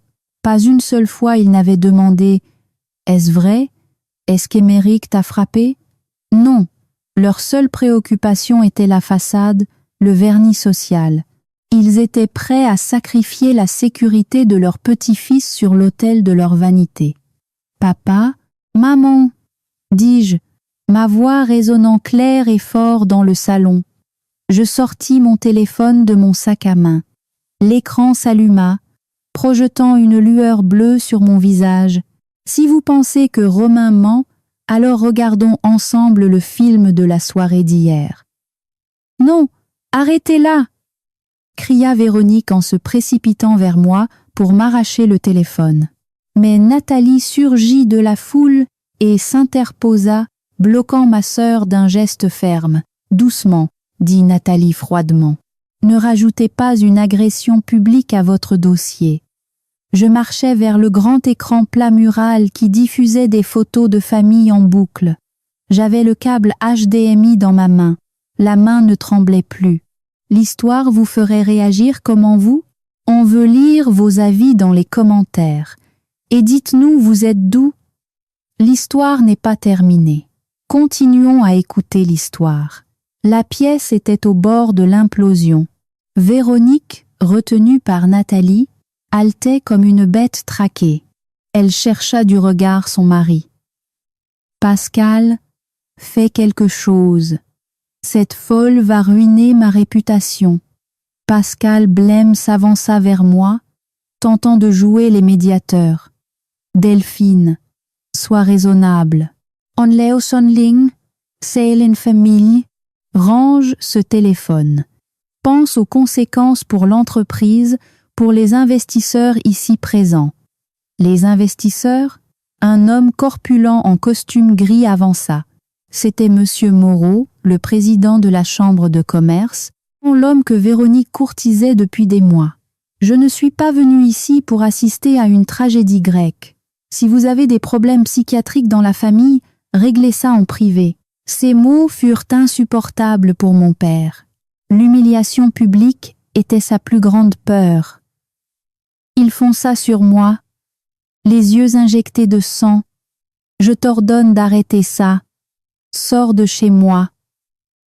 Pas une seule fois ils n'avaient demandé « Est-ce vrai? Est-ce qu'Émeric t'a frappé ?» Non, leur seule préoccupation était la façade, le vernis social. Ils étaient prêts à sacrifier la sécurité de leur petit-fils sur l'autel de leur vanité. « Papa, maman !» dis-je, ma voix résonnant clair et fort dans le salon. Je sortis mon téléphone de mon sac à main. L'écran s'alluma, projetant une lueur bleue sur mon visage. Si vous pensez que Romain ment, alors regardons ensemble le film de la soirée d'hier. Non, arrêtez-la! Cria Véronique en se précipitant vers moi pour m'arracher le téléphone. Mais Nathalie surgit de la foule et s'interposa, bloquant ma sœur d'un geste ferme. Doucement, dit Nathalie froidement. Ne rajoutez pas une agression publique à votre dossier. Je marchais vers le grand écran plat mural qui diffusait des photos de famille en boucle. J'avais le câble HDMI dans ma main. La main ne tremblait plus. L'histoire vous ferait réagir comment vous? On veut lire vos avis dans les commentaires. Et dites-nous, vous êtes d'où? L'histoire n'est pas terminée. Continuons à écouter l'histoire. La pièce était au bord de l'implosion. Véronique, retenue par Nathalie, haletait comme une bête traquée. Elle chercha du regard son mari. « Pascal, fais quelque chose. Cette folle va ruiner ma réputation. » Pascal blême s'avança vers moi, tentant de jouer les médiateurs. « Delphine, sois raisonnable. On Leosonling, Seelen Famille, range ce téléphone. Pense aux conséquences pour l'entreprise, pour les investisseurs ici présents. » Les investisseurs? Un homme corpulent en costume gris avança. C'était Monsieur Moreau, le président de la Chambre de commerce, l'homme que Véronique courtisait depuis des mois. « Je ne suis pas venu ici pour assister à une tragédie grecque. Si vous avez des problèmes psychiatriques dans la famille, réglez ça en privé. » Ces mots furent insupportables pour mon père. L'humiliation publique était sa plus grande peur. Il fonça sur moi, les yeux injectés de sang. « Je t'ordonne d'arrêter ça. Sors de chez moi.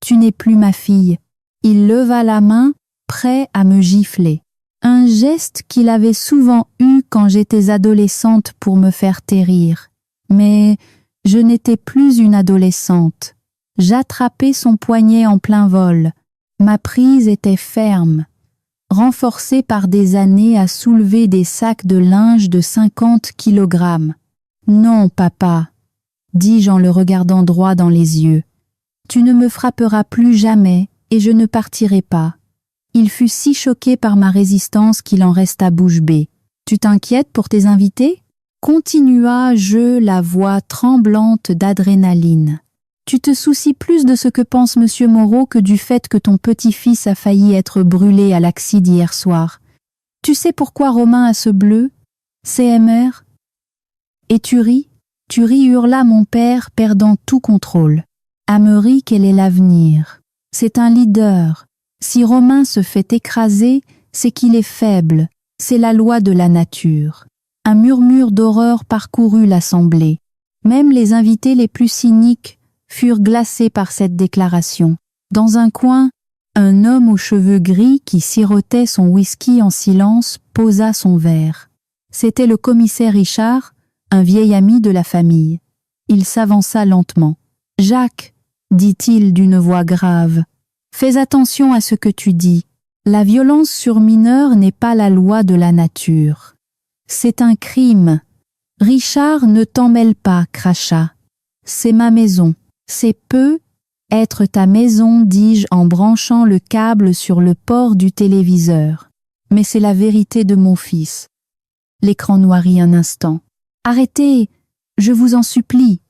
Tu n'es plus ma fille. » Il leva la main, prêt à me gifler. Un geste qu'il avait souvent eu quand j'étais adolescente pour me faire terrir. Mais je n'étais plus une adolescente. J'attrapais son poignet en plein vol. Ma prise était ferme, renforcée par des années à soulever des sacs de linge de 50 kilogrammes. « Non, papa, » dis-je en le regardant droit dans les yeux. « Tu ne me frapperas plus jamais et je ne partirai pas. » Il fut si choqué par ma résistance qu'il en resta bouche bée. « Tu t'inquiètes pour tes invités ?» Continua-je, la voix tremblante d'adrénaline. « Tu te soucies plus de ce que pense Monsieur Moreau que du fait que ton petit-fils a failli être brûlé à l'accident hier soir. Tu sais pourquoi Romain a ce bleu? CMR? Et tu ris? Hurla mon père, perdant tout contrôle. Amaury, quel est l'avenir? C'est un leader. Si Romain se fait écraser, c'est qu'il est faible. C'est la loi de la nature. » Un murmure d'horreur parcourut l'assemblée. Même les invités les plus cyniques furent glacés par cette déclaration. Dans un coin, un homme aux cheveux gris qui sirotait son whisky en silence posa son verre. C'était le commissaire Richard, un vieil ami de la famille. Il s'avança lentement. « Jacques, dit-il d'une voix grave, fais attention à ce que tu dis. La violence sur mineur n'est pas la loi de la nature. C'est un crime. Richard, ne t'en mêle pas, cracha. C'est ma maison. C'est peu, Être ta maison, dis-je en branchant le câble sur le port du téléviseur. Mais c'est la vérité de mon fils. L'écran noirit un instant. Arrêtez, je vous en supplie.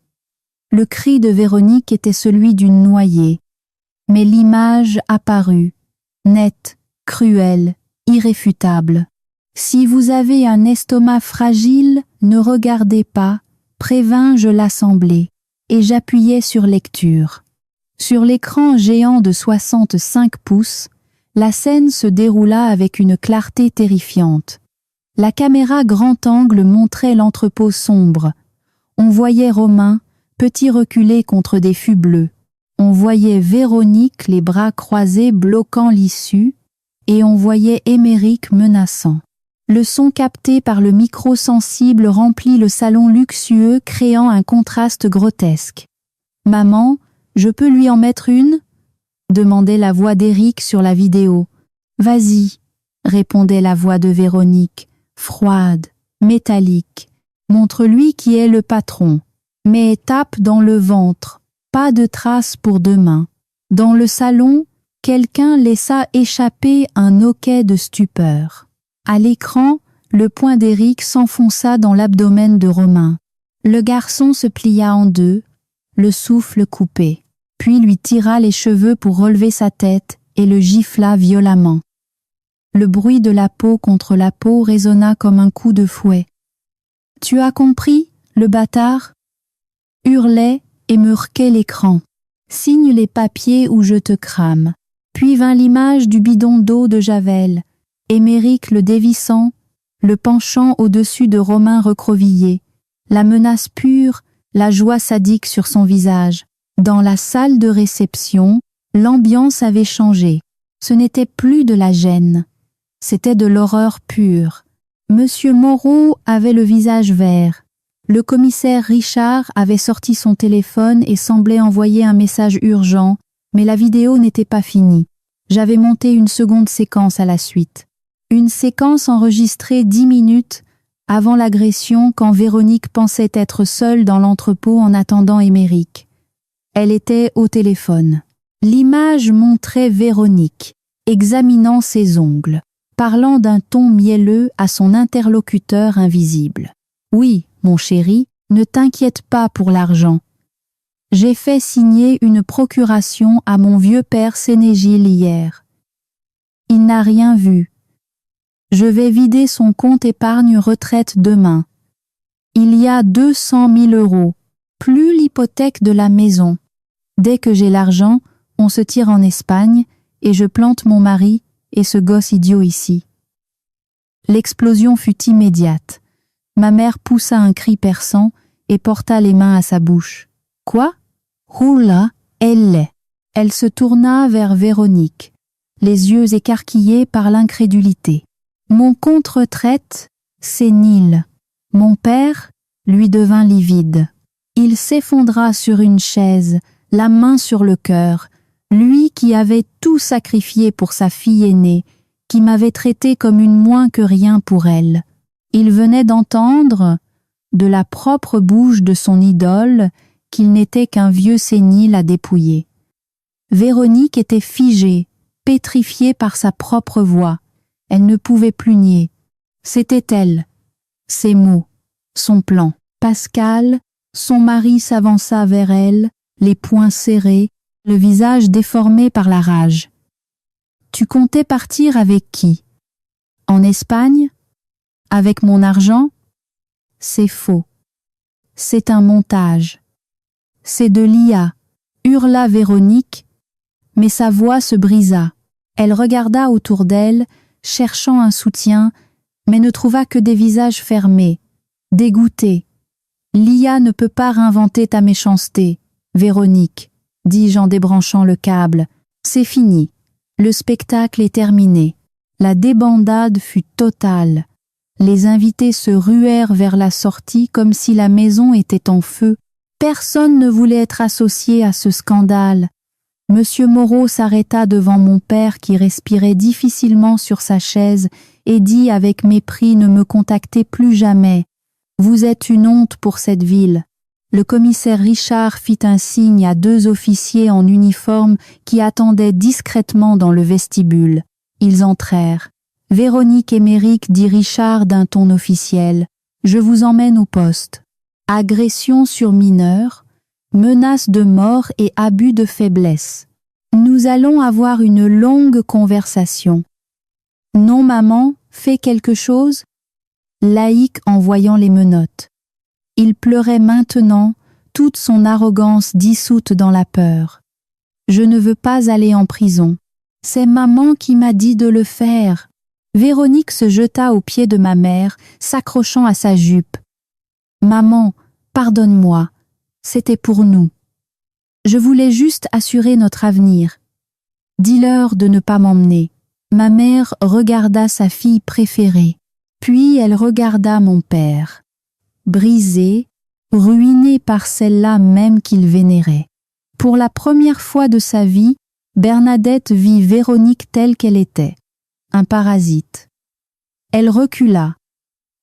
Le cri de Véronique était celui d'une noyée. Mais l'image apparut, nette, cruelle, irréfutable. Si vous avez un estomac fragile, ne regardez pas, prévins-je l'assemblée, et j'appuyais sur lecture. Sur l'écran géant de 65 pouces, la scène se déroula avec une clarté terrifiante. La caméra grand angle montrait l'entrepôt sombre. On voyait Romain, petit reculé contre des fûts bleus. On voyait Véronique, les bras croisés, bloquant l'issue, et on voyait Émeric menaçant. Le son capté par le micro sensible remplit le salon luxueux, créant un contraste grotesque. « Maman, je peux lui en mettre une ?» demandait la voix d'Éric sur la vidéo. « Vas-y », répondait la voix de Véronique, froide, métallique. « Montre-lui qui est le patron. Mais tape dans le ventre, pas de traces pour demain. » Dans le salon, quelqu'un laissa échapper un hoquet de stupeur. À l'écran, le poing d'Éric s'enfonça dans l'abdomen de Romain. Le garçon se plia en deux, le souffle coupé, puis lui tira les cheveux pour relever sa tête et le gifla violemment. Le bruit de la peau contre la peau résonna comme un coup de fouet. « Tu as compris, le bâtard ?» hurlait et me requait l'écran. « Signe les papiers ou je te crame. » Puis vint l'image du bidon d'eau de Javel, Émeric le dévissant, le penchant au-dessus de Romain recroquevillé, la menace pure, la joie sadique sur son visage. Dans la salle de réception, l'ambiance avait changé. Ce n'était plus de la gêne, c'était de l'horreur pure. Monsieur Moreau avait le visage vert. Le commissaire Richard avait sorti son téléphone et semblait envoyer un message urgent, mais la vidéo n'était pas finie. J'avais monté une seconde séquence à la suite. Une séquence enregistrée 10 minutes avant l'agression quand Véronique pensait être seule dans l'entrepôt en attendant Émeric. Elle était au téléphone. L'image montrait Véronique, examinant ses ongles, parlant d'un ton mielleux à son interlocuteur invisible. « Oui, mon chéri, ne t'inquiète pas pour l'argent. J'ai fait signer une procuration à mon vieux père Sénégil hier. Il n'a rien vu. Je vais vider son compte épargne retraite demain. Il y a 200 000 €, plus l'hypothèque de la maison. Dès que j'ai l'argent, on se tire en Espagne et je plante mon mari et ce gosse idiot ici. » L'explosion fut immédiate. Ma mère poussa un cri perçant et porta les mains à sa bouche. « Quoi ? Oula, elle l'est. » Elle se tourna vers Véronique, les yeux écarquillés par l'incrédulité. « Mon compte retraite, c'est nil. » Mon père lui devint livide. Il s'effondra sur une chaise, la main sur le cœur, lui qui avait tout sacrifié pour sa fille aînée, qui m'avait traité comme une moins que rien pour elle. Il venait d'entendre, de la propre bouche de son idole, qu'il n'était qu'un vieux sénile à dépouiller. Véronique était figée, pétrifiée par sa propre voix. Elle ne pouvait plus nier. C'était elle, ses mots, son plan. Pascal, son mari s'avança vers elle, les poings serrés, le visage déformé par la rage. « Tu comptais partir avec qui ? En Espagne ? Avec mon argent ? C'est faux. C'est un montage. C'est de l'IA, hurla Véronique, mais sa voix se brisa. Elle regarda autour d'elle, cherchant un soutien, mais ne trouva que des visages fermés, dégoûtés. « L'IA ne peut pas réinventer ta méchanceté, Véronique, » dis-je en débranchant le câble. « C'est fini. Le spectacle est terminé. » La débandade fut totale. Les invités se ruèrent vers la sortie comme si la maison était en feu. Personne ne voulait être associé à ce scandale. Monsieur Moreau s'arrêta devant mon père qui respirait difficilement sur sa chaise et dit avec mépris « Ne me contactez plus jamais. Vous êtes une honte pour cette ville. » Le commissaire Richard fit un signe à 2 officiers en uniforme qui attendaient discrètement dans le vestibule. Ils entrèrent. « Véronique Émeric, dit Richard d'un ton officiel, je vous emmène au poste. Agression sur mineur, menace de mort et abus de faiblesse. Nous allons avoir une longue conversation. » « Non, maman, fais quelque chose ?» Laïque en voyant les menottes. Il pleurait maintenant, toute son arrogance dissoute dans la peur. « Je ne veux pas aller en prison. C'est maman qui m'a dit de le faire. » Véronique se jeta aux pieds de ma mère, s'accrochant à sa jupe. « Maman, pardonne-moi, c'était pour nous. Je voulais juste assurer notre avenir. Dis-leur de ne pas m'emmener. » Ma mère regarda sa fille préférée, puis elle regarda mon père. Brisé, ruiné par celle-là même qu'il vénérait. Pour la première fois de sa vie, Bernadette vit Véronique telle qu'elle était, un parasite. Elle recula,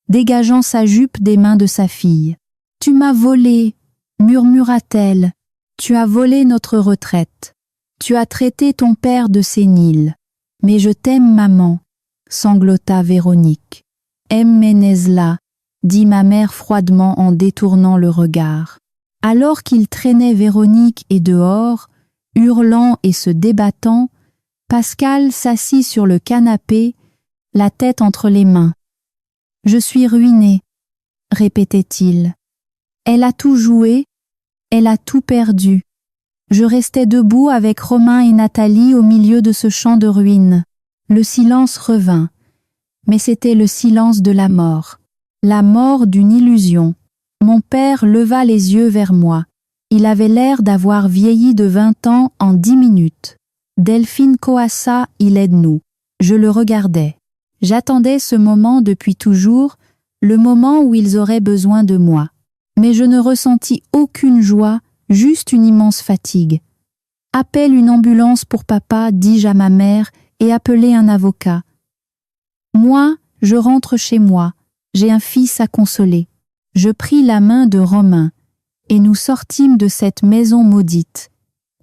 dégageant sa jupe des mains de sa fille. « Tu m'as volé, murmura-t-elle. Tu as volé notre retraite. Tu as traité ton père de sénile. Mais je t'aime, maman, sanglota Véronique. Aime-Ménez-la, dit ma mère froidement en détournant le regard. Alors qu'il traînait Véronique et dehors, hurlant et se débattant, Pascal s'assit sur le canapé, la tête entre les mains. « Je suis ruiné, » répétait-il. « Elle a tout joué, elle a tout perdu. » Je restais debout avec Romain et Nathalie au milieu de ce champ de ruines. Le silence revint, mais c'était le silence de la mort d'une illusion. Mon père leva les yeux vers moi. Il avait l'air d'avoir vieilli de 20 ans en 10 minutes. Delphine Coassa, il est de nous. Je le regardais. J'attendais ce moment depuis toujours, le moment où ils auraient besoin de moi. Mais je ne ressentis aucune joie, juste une immense fatigue. « Appelle une ambulance pour papa, dis-je à ma mère, et appelez un avocat. Moi, je rentre chez moi, j'ai un fils à consoler. » Je pris la main de Romain, et nous sortîmes de cette maison maudite,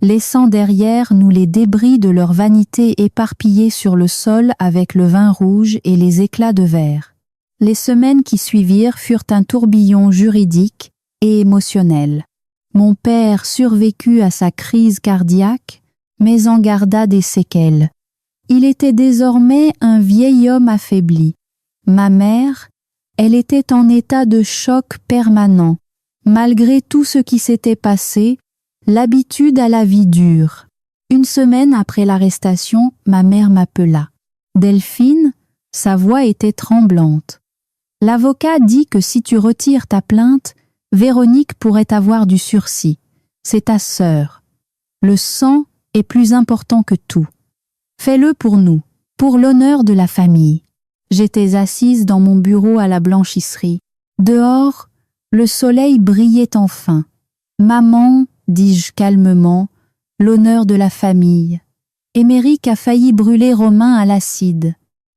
laissant derrière nous les débris de leur vanité éparpillés sur le sol avec le vin rouge et les éclats de verre. Les semaines qui suivirent furent un tourbillon juridique et émotionnel. Mon père survécut à sa crise cardiaque, mais en garda des séquelles. Il était désormais un vieil homme affaibli. Ma mère, elle était en état de choc permanent. Malgré tout ce qui s'était passé, l'habitude à la vie dure. Une semaine après l'arrestation, ma mère m'appela. « Delphine ?» Sa voix était tremblante. « L'avocat dit que si tu retires ta plainte, Véronique pourrait avoir du sursis. C'est ta sœur. Le sang est plus important que tout. Fais-le pour nous, pour l'honneur de la famille. » J'étais assise dans mon bureau à la blanchisserie. Dehors, le soleil brillait enfin. « Maman, dis-je calmement, l'honneur de la famille. Émeric a failli brûler Romain à l'acide.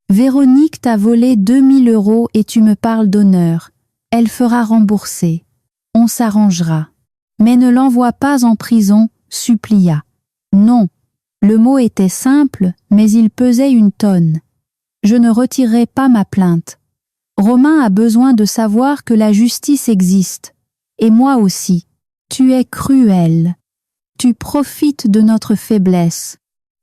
Véronique t'a volé 2000 € et tu me parles d'honneur. Elle fera rembourser. On s'arrangera. Mais ne l'envoie pas en prison, supplia. Non, le mot était simple, mais il pesait une tonne. Je ne retirerai pas ma plainte. Romain a besoin de savoir que la justice existe. Et moi aussi. Tu es cruel. Tu profites de notre faiblesse.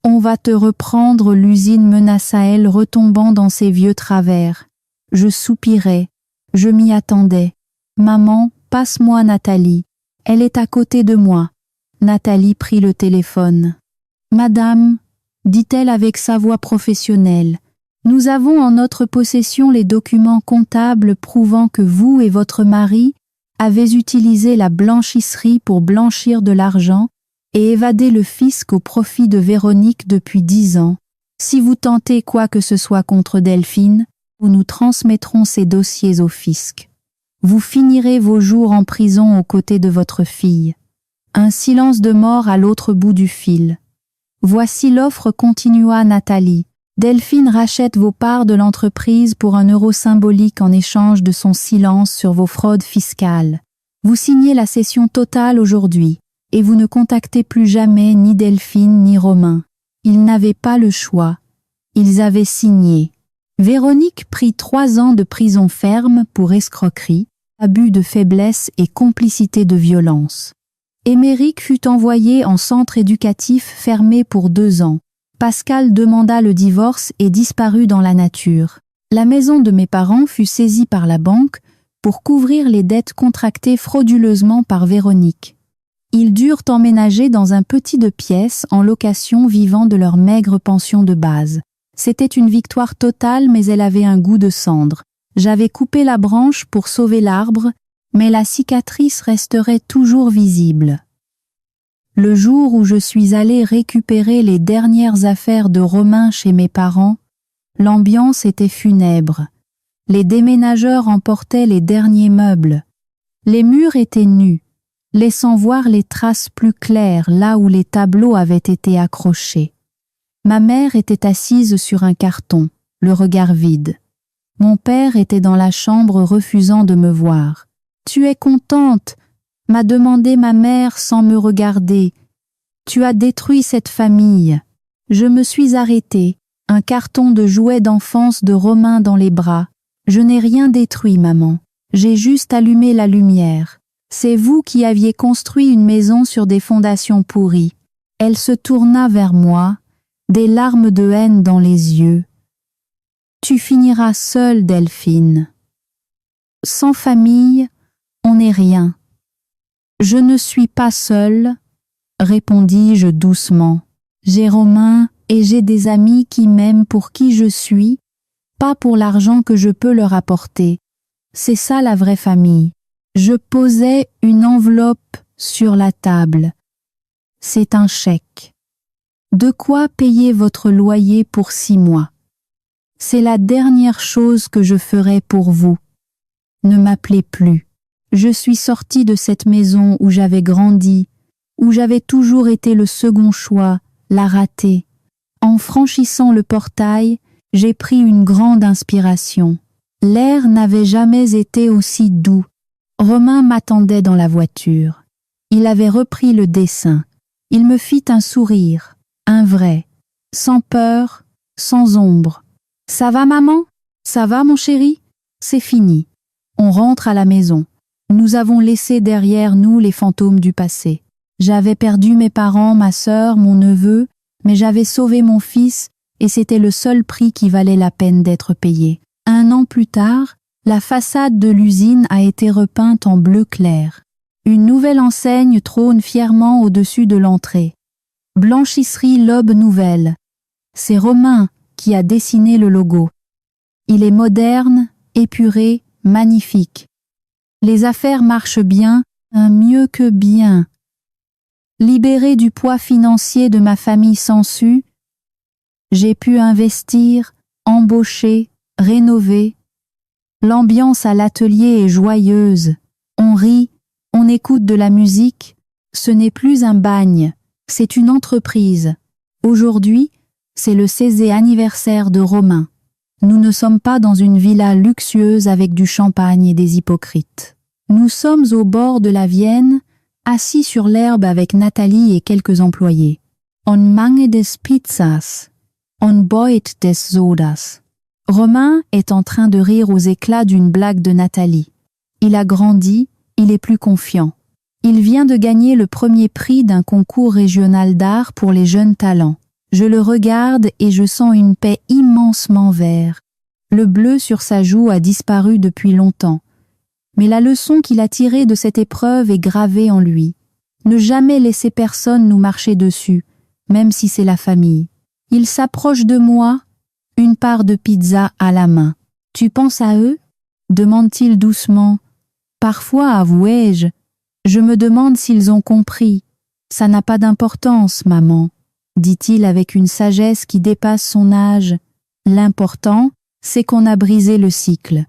On va te reprendre, l'usine menaça-t-elle, retombant dans ses vieux travers. Je soupirai. Je m'y attendais. Maman, passe-moi Nathalie. Elle est à côté de moi. Nathalie prit le téléphone. Madame, dit-elle avec sa voix professionnelle, nous avons en notre possession les documents comptables prouvant que vous et votre mari avez utilisé la blanchisserie pour blanchir de l'argent et évader le fisc au profit de Véronique depuis 10 ans. Si vous tentez quoi que ce soit contre Delphine, nous transmettrons ces dossiers au fisc. Vous finirez vos jours en prison aux côtés de votre fille. Un silence de mort à l'autre bout du fil. Voici l'offre, continua Nathalie. Delphine rachète vos parts de l'entreprise pour 1 € symbolique en échange de son silence sur vos fraudes fiscales. Vous signez la cession totale aujourd'hui, et vous ne contactez plus jamais ni Delphine ni Romain. Ils n'avaient pas le choix. Ils avaient signé. Véronique prit 3 ans de prison ferme pour escroquerie, abus de faiblesse et complicité de violence. Émeric fut envoyé en centre éducatif fermé pour 2 ans. Pascal demanda le divorce et disparut dans la nature. La maison de mes parents fut saisie par la banque pour couvrir les dettes contractées frauduleusement par Véronique. Ils durent emménager dans un petit 2 pièces en location vivant de leur maigre pension de base. C'était une victoire totale, mais elle avait un goût de cendre. J'avais coupé la branche pour sauver l'arbre, mais la cicatrice resterait toujours visible. Le jour où je suis allée récupérer les dernières affaires de Romain chez mes parents, l'ambiance était funèbre. Les déménageurs emportaient les derniers meubles. Les murs étaient nus, laissant voir les traces plus claires là où les tableaux avaient été accrochés. Ma mère était assise sur un carton, le regard vide. Mon père était dans la chambre refusant de me voir. « Tu es contente ?» m'a demandé ma mère sans me regarder. « Tu as détruit cette famille. » Je me suis arrêtée, un carton de jouets d'enfance de Romain dans les bras. « Je n'ai rien détruit, maman. J'ai juste allumé la lumière. C'est vous qui aviez construit une maison sur des fondations pourries. » Elle se tourna vers moi, des larmes de haine dans les yeux. « Tu finiras seule, Delphine. Sans famille, on n'est rien. » « Je ne suis pas seule, » répondis-je doucement. « J'ai Romain et j'ai des amis qui m'aiment pour qui je suis, pas pour l'argent que je peux leur apporter. C'est ça la vraie famille. » Je posai une enveloppe sur la table. « C'est un chèque. De quoi payer votre loyer pour 6 mois. C'est la dernière chose que je ferai pour vous. Ne m'appelez plus. Je suis sortie de cette maison où j'avais grandi, où j'avais toujours été le second choix, la ratée. En franchissant le portail, j'ai pris une grande inspiration. L'air n'avait jamais été aussi doux. Romain m'attendait dans la voiture. Il avait repris le dessin. Il me fit un sourire, un vrai, sans peur, sans ombre. « Ça va, maman ? Ça va, mon chéri ? C'est fini. On rentre à la maison. Nous avons laissé derrière nous les fantômes du passé. J'avais perdu mes parents, ma sœur, mon neveu, mais j'avais sauvé mon fils et c'était le seul prix qui valait la peine d'être payé. 1 an plus tard, la façade de l'usine a été repeinte en bleu clair. Une nouvelle enseigne trône fièrement au-dessus de l'entrée. Blanchisserie L'Aube Nouvelle. C'est Romain qui a dessiné le logo. Il est moderne, épuré, magnifique. Les affaires marchent bien, mieux que bien. Libérée du poids financier de ma famille sangsue, j'ai pu investir, embaucher, rénover. L'ambiance à l'atelier est joyeuse. On rit, on écoute de la musique. Ce n'est plus un bagne, c'est une entreprise. Aujourd'hui, c'est le 16e anniversaire de Romain. Nous ne sommes pas dans une villa luxueuse avec du champagne et des hypocrites. Nous sommes au bord de la Vienne, assis sur l'herbe avec Nathalie et quelques employés. On mange des pizzas, on boit des sodas. Romain est en train de rire aux éclats d'une blague de Nathalie. Il a grandi, il est plus confiant. Il vient de gagner le premier prix d'un concours régional d'art pour les jeunes talents. Je le regarde et je sens une paix immensement vert. Le bleu sur sa joue a disparu depuis longtemps. Mais la leçon qu'il a tirée de cette épreuve est gravée en lui. Ne jamais laisser personne nous marcher dessus, même si c'est la famille. Il s'approche de moi, une part de pizza à la main. « Tu penses à eux ?» demande-t-il doucement. « Parfois, avouai-je, je me demande s'ils ont compris. Ça n'a pas d'importance, maman. » dit-il avec une sagesse qui dépasse son âge. L'important, c'est qu'on a brisé le cycle.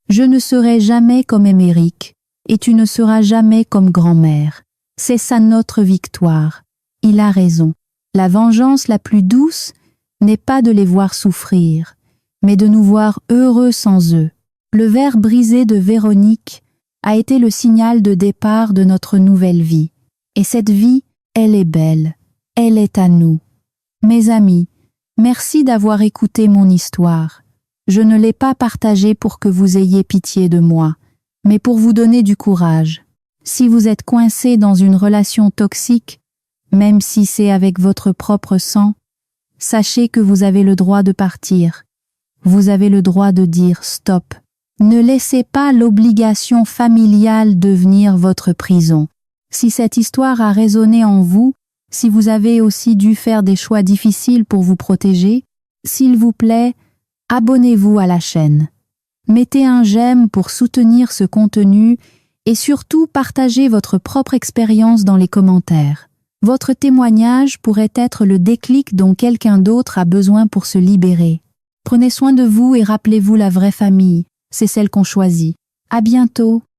Je ne serai jamais comme Émeric, et tu ne seras jamais comme grand-mère. C'est ça notre victoire. Il a raison. La vengeance la plus douce n'est pas de les voir souffrir, mais de nous voir heureux sans eux. Le verre brisé de Véronique a été le signal de départ de notre nouvelle vie. Et cette vie, elle est belle. Elle est à nous. Mes amis, merci d'avoir écouté mon histoire. Je ne l'ai pas partagée pour que vous ayez pitié de moi, mais pour vous donner du courage. Si vous êtes coincé dans une relation toxique, même si c'est avec votre propre sang, sachez que vous avez le droit de partir. Vous avez le droit de dire stop. Ne laissez pas l'obligation familiale devenir votre prison. Si cette histoire a résonné en vous, si vous avez aussi dû faire des choix difficiles pour vous protéger, s'il vous plaît, abonnez-vous à la chaîne. Mettez un j'aime pour soutenir ce contenu et surtout partagez votre propre expérience dans les commentaires. Votre témoignage pourrait être le déclic dont quelqu'un d'autre a besoin pour se libérer. Prenez soin de vous et rappelez-vous la vraie famille, c'est celle qu'on choisit. À bientôt.